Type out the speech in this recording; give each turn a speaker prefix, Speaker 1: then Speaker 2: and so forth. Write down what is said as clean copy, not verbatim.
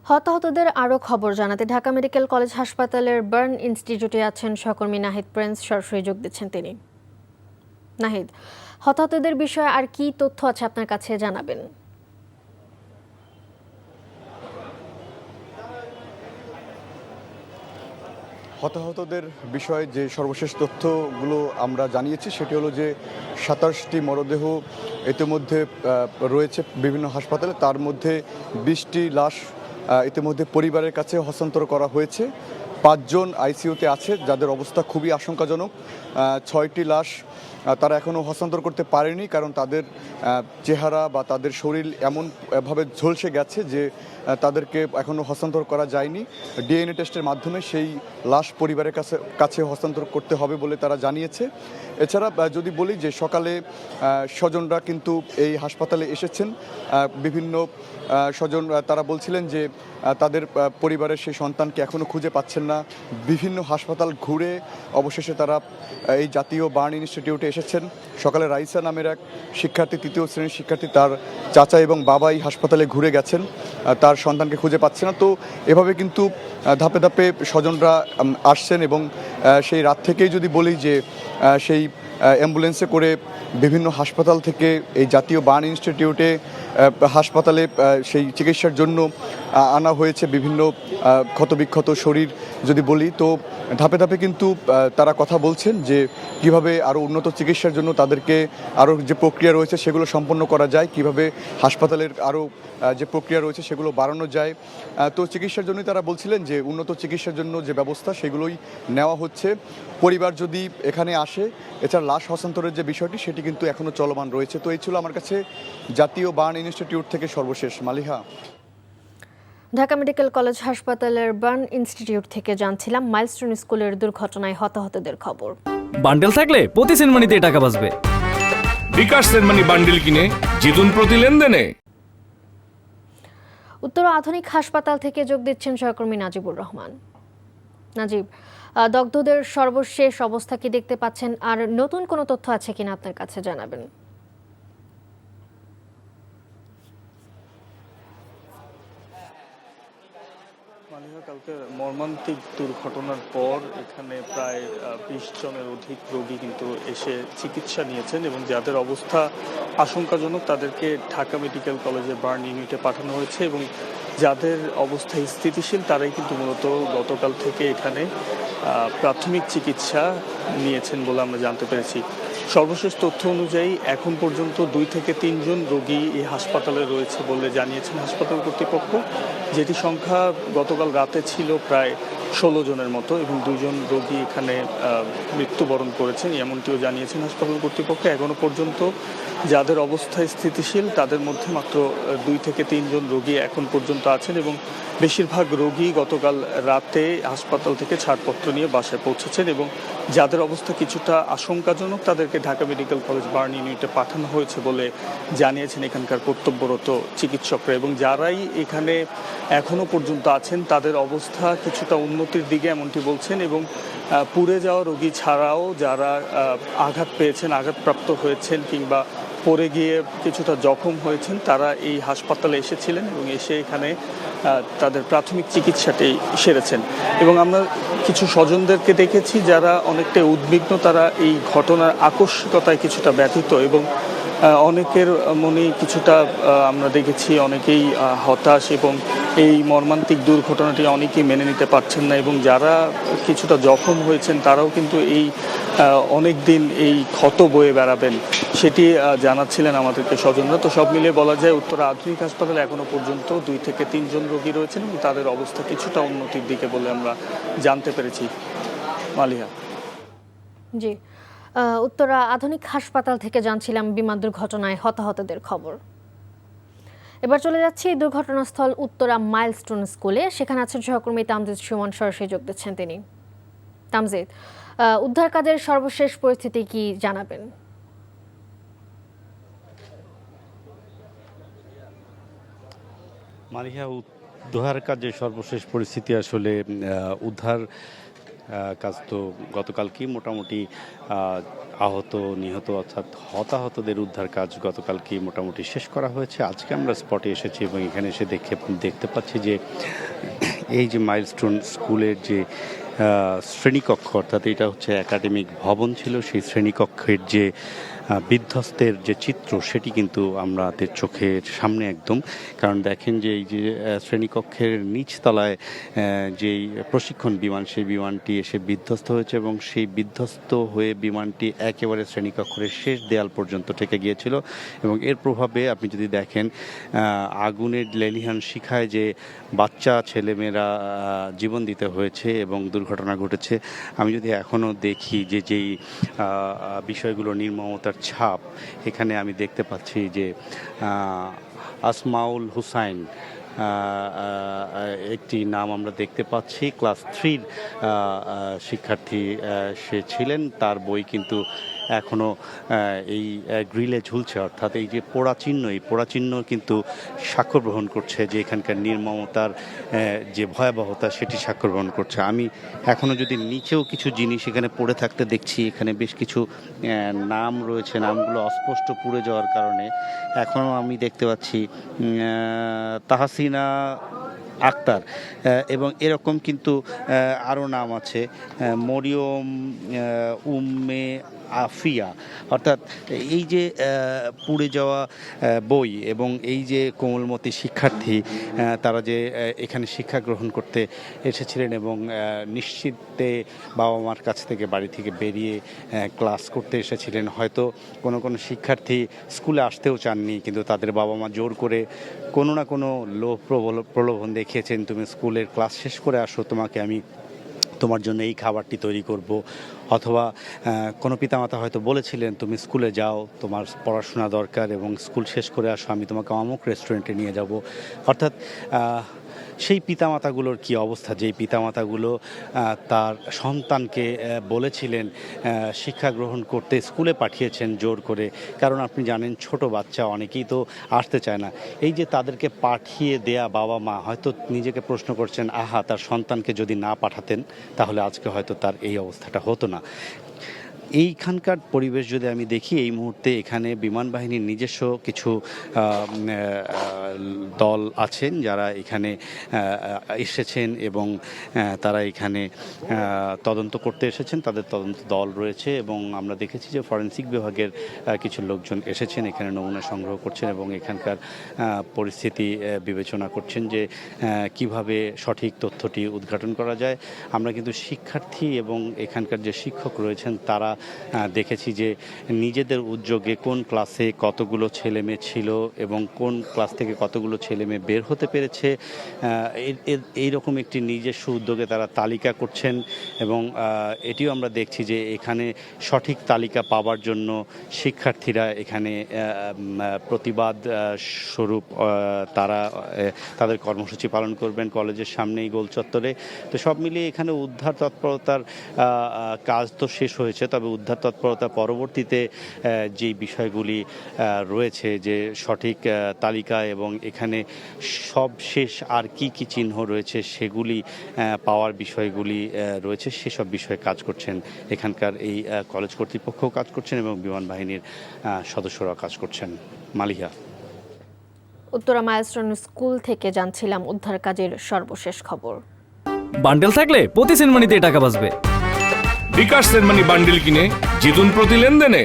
Speaker 1: হতাহতদের আরও খবর জানাতে ঢাকা মেডিকেল কলেজ হাসপাতালের বার্ন ইনস্টিটিউটে আছেন সহকর্মী নাহিদ প্রিন্স। সরাসরি যোগ দিচ্ছেন তিনি। নাহিদ, হতাহতদের বিষয়ে আর কি তথ্য আছে আপনার কাছে জানাবেন?
Speaker 2: হতাহতদের বিষয়ে যে সর্বশেষ তথ্যগুলো আমরা জানিয়েছি সেটি হলো যে ২৭টি মরদেহ ইতিমধ্যে রয়েছে বিভিন্ন হাসপাতালে। তার মধ্যে ২০টি লাশ ইতিমধ্যে পরিবারের কাছে হস্তান্তর করা হয়েছে। ৫ জন আইসিইউতে আছে যাদের অবস্থা খুবই আশঙ্কাজনক। ৬টি লাশ তারা এখনও হস্তান্তর করতে পারেনি, কারণ তাদের চেহারা বা তাদের শরীর এমনভাবে ঝলসে গেছে যে তাদেরকে এখনও হস্তান্তর করা যায়নি। ডিএনএ টেস্টের মাধ্যমে সেই লাশ পরিবারের কাছে হস্তান্তর করতে হবে বলে তারা জানিয়েছে। এছাড়া যদি বলি যে সকালে স্বজনরা কিন্তু এই হাসপাতালে এসেছেন। বিভিন্ন স্বজন তারা বলছিলেন যে তাদের পরিবারের সেই সন্তানকে এখনও খুঁজে পাচ্ছেন না। বিভিন্ন হাসপাতাল ঘুরে অবশেষে তারা এই জাতীয় বার্ন ইনস্টিটিউটে এসেছেন। সকালে রাইসা নামের এক শিক্ষার্থী, ৩য় শ্রেণীর শিক্ষার্থী, তার চাচা এবং বাবা এই হাসপাতালে ঘুরে গেছেন, তার সন্তানকে খুঁজে পাচ্ছে না। তো এভাবে কিন্তু ধাপে ধাপে স্বজনরা আসছেন এবং সেই রাত থেকেই যদি বলি যে সেই অ্যাম্বুলেন্সে করে বিভিন্ন হাসপাতাল থেকে এই জাতীয় বার্ন ইনস্টিটিউটে হাসপাতালে সেই চিকিৎসার জন্য আনা হয়েছে বিভিন্ন ক্ষতবিক্ষত শরীর। যদি বলি তো ধাপে ধাপে কিন্তু তারা কথা বলছেন যে কিভাবে আরও উন্নত চিকিৎসার জন্য তাদেরকে আরও যে প্রক্রিয়া রয়েছে সেগুলো সম্পন্ন করা যায়, কিভাবে হাসপাতালের আরও যে প্রক্রিয়া রয়েছে সেগুলো বাড়ানো যায়। তো চিকিৎসার জন্যই তারা বলছিলেন যে উন্নত চিকিৎসার জন্য যে ব্যবস্থা সেগুলোই নেওয়া হচ্ছে। পরিবার যদি এখানে আসে, এছাড়া লাশ হস্তান্তরের যে বিষয়টি সেটি কিন্তু এখনও চলমান রয়েছে। তো এই ছিল আমার কাছে জাতীয় বার্ন ইনস্টিটিউট থেকে সর্বশেষ। মালিহা।
Speaker 1: ঢাকা মেডিকেল কলেজ হাসপাতালের বার্ন ইনস্টিটিউট থেকে জানছিলাম মাইলস্টোন স্কুলের দুর্ঘটনায় হতাহতদের খবর।
Speaker 3: বান্ডেল থাকলে প্রতি সেনমানিতে টাকা বাঁচবে।
Speaker 4: বিকাশ সেনমানি বান্ডেল কিনে জিতুন প্রতি লেনদেনে।
Speaker 1: উত্তর আধুনিক হাসপাতাল থেকে যোগ দিচ্ছেন সহকর্মী নাজিবুর রহমান। নাজিব, দগ্ধদের সর্বশেষ অবস্থা কি দেখতে পাচ্ছেন, আর নতুন কোনো তথ্য আছে কিনা আপনার কাছে জানাবেন?
Speaker 5: কালকে মর্মান্তিক দুর্ঘটনার পর এখানে প্রায় ২০ জনের অধিক রোগী কিন্তু এসে চিকিৎসা নিয়েছেন এবং যাদের অবস্থা আশঙ্কাজনক তাদেরকে ঢাকা মেডিকেল কলেজে বার্ন ইউনিটে পাঠানো হয়েছে এবং যাদের অবস্থা স্থিতিশীল তারাই কিন্তু মূলত গতকাল থেকে এখানে প্রাথমিক চিকিৎসা নিয়েছেন বলে আমরা জানতে পেরেছি। সর্বশেষ তথ্য অনুযায়ী এখন পর্যন্ত ২ থেকে ৩ জন রোগী এই হাসপাতালে রয়েছে বলে জানিয়েছেন হাসপাতাল কর্তৃপক্ষ, যেটি সংখ্যা গতকাল রাতে ছিল প্রায় ১৬ জনের মতো এবং ২ জন রোগী এখানে মৃত্যুবরণ করেছেন এমনটিও জানিয়েছেন হাসপাতাল কর্তৃপক্ষ। এখনও পর্যন্ত যাদের অবস্থা স্থিতিশীল তাদের মধ্যে মাত্র ২ থেকে ৩ জন রোগী এখন পর্যন্ত আছেন এবং বেশিরভাগ রোগী গতকাল রাতে হাসপাতাল থেকে ছাড়পত্র নিয়ে বাসায় পৌঁছেছেন এবং যাদের অবস্থা কিছুটা আশঙ্কাজনক তাদেরকে ঢাকা মেডিকেল কলেজ বার্ন ইউনিটে পাঠানো হয়েছে বলে জানিয়েছেন এখানকার কর্তব্যরত চিকিৎসকরা। এবং যারাই এখানে এখনও পর্যন্ত আছেন তাদের অবস্থা কিছুটা উন্নতির দিকে এমনটি বলছেন এবং পুড়ে যাওয়া রোগী ছাড়াও যারা আঘাত পেয়েছেন, আঘাতপ্রাপ্ত হয়েছেন কিংবা পড়ে গিয়ে কিছুটা জখম হয়েছেন তারা এই হাসপাতালে এসেছিলেন এবং এসে এখানে তাদের প্রাথমিক চিকিৎসাটি সেরেছেন। এবং আমরা কিছু স্বজনদেরকে দেখেছি যারা অনেকটাই উদ্বিগ্ন, তারা এই ঘটনার আকস্মিকতায় কিছুটা ব্যথিত এবং অনেকের মনে কিছুটা আমরা দেখেছি অনেকেই হতাশ এবং এই মর্মান্তিক দুর্ঘটনাটি অনেকেই মেনে নিতে পারছেন না এবং যারা কিছুটা জখম হয়েছেন তারাও কিন্তু এই অনেক দিন এই ক্ষত বয়ে বেড়াবেন সেটি জানাচ্ছিলেন আমাদেরকে স্বজনরা। তো সব মিলিয়ে বলা যায় উত্তর আধুনিক হাসপাতালে এখনো পর্যন্ত ২ থেকে ৩ জন রোগী রয়েছেন এবং তাদের অবস্থা কিছুটা উন্নতির দিকে বলে আমরা জানতে পেরেছি। মালিহা।
Speaker 1: জি, উত্তরা আধুনিক হাসপাতাল থেকে জানছিলাম বিমান দুর্ঘটনায় হতাহতদের খবর। এবার চলে যাচ্ছি দুর্ঘটনাস্থল উত্তরা মাইলস্টোন স্কুলে। সেখানে আছেন সহকর্মী তামজিদ সুমন, সরাসরি যোগ দিচ্ছেন তিনি। তামজিদ, উদ্ধার কাজের সর্বশেষ পরিস্থিতি কি জানাবেন?
Speaker 6: মালিহা, উদ্ধার কাজের সর্বশেষ পরিস্থিতি আসলে উদ্ধার কাজ তো গতকালকেই মোটামুটি আহত নিহত অর্থাৎ হতাহতদের উদ্ধার কাজ গতকালকেই মোটামুটি শেষ করা হয়েছে। আজকে আমরা স্পটে এসেছি এবং এখানে এসে দেখতে পাচ্ছি যে এই যে মাইলস্টোন স্কুলের যে শ্রেণীকক্ষ, অর্থাৎ এটা হচ্ছে একাডেমিক ভবন ছিল, সেই শ্রেণীকক্ষের যে বিধ্বস্তের যে চিত্র সেটি কিন্তু আমাদের চোখের সামনে একদম। কারণ দেখেন যে এই যে শ্রেণীকক্ষের নিচতলায় যেই প্রশিক্ষণ বিমান, সেই বিমানটি এসে বিধ্বস্ত হয়েছে এবং সেই বিধ্বস্ত হয়ে বিমানটি একেবারে শ্রেণীকক্ষের শেষ দেয়াল পর্যন্ত ঠেকে গিয়েছিল। এবং এর প্রভাবে আপনি যদি দেখেন আগুনের লেলিহান শিখায় যে বাচ্চা ছেলেমেয়েরা জীবন দিতে হয়েছে এবং দুর্ঘটনা ঘটেছে। আমি যদি এখনও দেখি যে যেই বিষয়গুলো নির্মমতার ছাপ, এখানে আমি দেখতে পাচ্ছি যে আসমাউল হুসাইন একটি নাম আমরা দেখতে পাচ্ছি, ক্লাস 3 শিক্ষার্থী সে ছিলেন। তার বই কিন্তু এখনও এই গ্রিলে ঝুলছে, অর্থাৎ এই যে পোড়া চিহ্ন, এই পোড়া চিহ্ন কিন্তু স্বাক্ষর গ্রহণ করছে যে এখানকার নির্মমতার যে ভয়াবহতা সেটি স্বাক্ষর গ্রহণ করছে। আমি এখনও যদি নিচেও কিছু জিনিস এখানে পড়ে থাকতে দেখছি, এখানে বেশ কিছু নাম রয়েছে, নামগুলো অস্পষ্ট পুড়ে যাওয়ার কারণে এখনও আমি দেখতে পাচ্ছি তাহসিনা আক্তার এবং এরকম কিন্তু আরও নাম আছে, মরিয়ম উম্মে আফিয়া। অর্থাৎ এই যে পুড়ে যাওয়া বই এবং এই যে কোমলমতি শিক্ষার্থী, তারা যে এখানে শিক্ষা গ্রহণ করতে এসেছিলেন এবং নিশ্চিতে বাবা মার কাছ থেকে বাড়ি থেকে বেরিয়ে ক্লাস করতে এসেছিলেন। হয়তো কোনো কোনো শিক্ষার্থী স্কুলে আসতেও চাননি, কিন্তু তাদের বাবা মা জোর করে কোনো না কোনো লোভ প্রলোভন দেখিয়েছেন, তুমি স্কুলের ক্লাস শেষ করে আসো, তোমাকে আমি তোমার জন্য এই খাবারটি তৈরি করব। অথবা কোনো পিতামাতা হয়তো বলেছিলেন তুমি স্কুলে যাও, তোমার পড়াশোনা দরকার এবং স্কুল শেষ করে আসো, আমি তোমাকে অমুক রেস্টুরেন্টে নিয়ে যাব। অর্থাৎ সেই পিতামাতাগুলোর কি অবস্থা, যেই পিতামাতাগুলো তার সন্তানকে বলেছিলেন শিক্ষা গ্রহণ করতে, স্কুলে পাঠিয়েছেন জোর করে। কারণ আপনি জানেন ছোট বাচ্চা অনেকেই তো আসতে চায় না। এই যে তাদেরকে পাঠিয়ে দেয়া বাবা মা হয়তো নিজেকে প্রশ্ন করছেন, আহা, তার সন্তানকে যদি না পাঠাতেন তাহলে আজকে হয়তো তার এই অবস্থাটা হতো না। এইখানকার পরিবেশ যদি আমি দেখি, এই মুহূর্তে এখানে বিমান বাহিনীর নিজস্ব কিছু দল আছেন যারা এখানে এসেছেন এবং তারা এখানে তদন্ত করতে এসেছেন, তাদের তদন্ত দল রয়েছে এবং আমরা দেখেছি যে ফরেনসিক বিভাগের কিছু লোকজন এসেছেন, এখানে নমুনা সংগ্রহ করছেন এবং এখানকার পরিস্থিতি বিবেচনা করছেন যে কিভাবে সঠিক তথ্যটি উদ্ঘাটন করা যায়। আমরা কিন্তু শিক্ষার্থী এবং এখানকার যে শিক্ষক রয়েছেন তারা দেখেছি যে নিজেদের উদ্যোগে কোন ক্লাসে কতগুলো ছেলে মেয়ে ছিল এবং কোন ক্লাস থেকে কতগুলো ছেলে মেয়ে বের হতে পেরেছে, এইরকম একটি নিজস্ব উদ্যোগে তারা তালিকা করছেন এবং এটিও আমরা দেখছি যে এখানে সঠিক তালিকা পাওয়ার জন্য শিক্ষার্থীরা এখানে প্রতিবাদ স্বরূপ তারা তাদের কর্মসূচি পালন করবেন কলেজের সামনেই গোল চত্বরে। তো সব মিলিয়ে এখানে উদ্ধার তৎপরতার কাজ তো শেষ হয়েছে, তবে উদ্ধার তৎপরতা পরবর্তীতে যে বিষয়গুলি রয়েছে, যে সঠিক তালিকা এবং এখানে সব শেষ আর কি কি চিহ্ন রয়েছে সেগুলি পাওয়ার বিষয়গুলি রয়েছে, সেসব বিষয়ে কাজ করছেন এখানকার এই কলেজ কর্তৃপক্ষও কাজ করছেন এবং বিমান বাহিনীর সদস্যরাও কাজ করছেন। মালিহা।
Speaker 1: উত্তরা মাইলস্টোন স্কুল থেকে জানছিলাম উদ্ধার কাজের সর্বশেষ খবর।
Speaker 3: বান্ডেল থাকলে প্রতি সেনমানিতে টাকা বাঁচবে।
Speaker 4: বিকাশ সেনমানি বান্ডিল কিনে জিতুন প্রতি লেনদেনে।